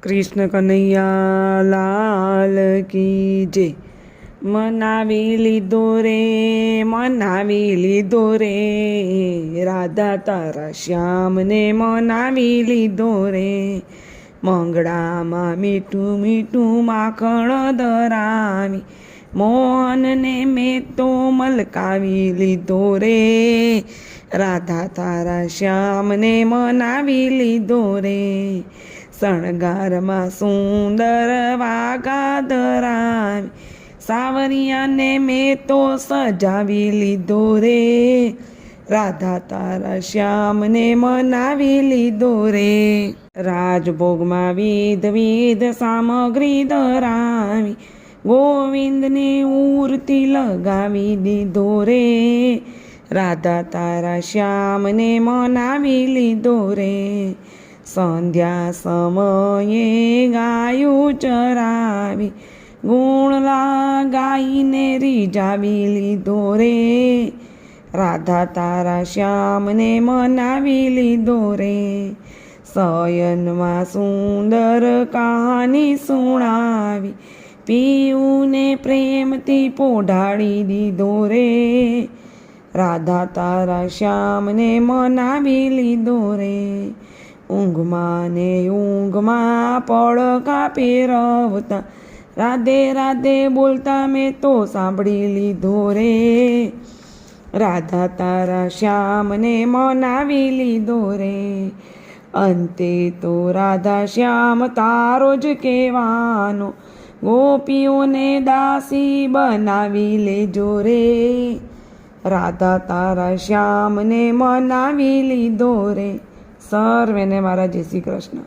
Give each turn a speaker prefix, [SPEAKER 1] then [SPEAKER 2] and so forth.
[SPEAKER 1] કૃષ્ણ કનૈયા લાલ કી જય. મનાવી લીધો રે રાધા તારા શ્યામને મનાવી લીધો રે. મંગળામાં મીઠું મીઠું માખણ ધરાવી મોહનને મેં તો મલકાવી લીધો રે. રાધા તારા શ્યામને મનાવી લીધો રે. શણગારમાં સુંદર વાઘા ધરાવી સાવરિયાને મેં તો સજાવી લીધો રે. રાધા તારા શ્યામને મનાવી લીધો રે. રાજભોગમાં વિધ સામગ્રી ધરાવી ગોવિંદને ઉરતી લગાવી દીધો રે. રાધા તારા શ્યામને મનાવી લીધો રે. સંધ્યા સમયે ગાયું ચરાવી ગુણલા ગાઈને રીઝાવી લીધો રે. રાધા તારા શ્યામને મનાવી લીધો રે. શયનમાં સુંદર કહાની સુણાવી પીયુને પ્રેમથી પોઢાડી દીધો રે. રાધા તારા શ્યામને મનાવી લીધો રે. ઊંઘમાં ને ઊંઘમાં પડઘા પહેરવતા રાધે રાધે બોલતા મેં તો સાંભળી લીધો રે. રાધા તારા શ્યામને મનાવી લીધો રે. અંતે તો રાધા શ્યામ તારો જ કહેવાનો ગોપીઓને દાસી બનાવી લેજો રે. રાધા તારા શ્યામને મનાવી લીધો રે. સર્વેને મારા જય શ્રી કૃષ્ણ.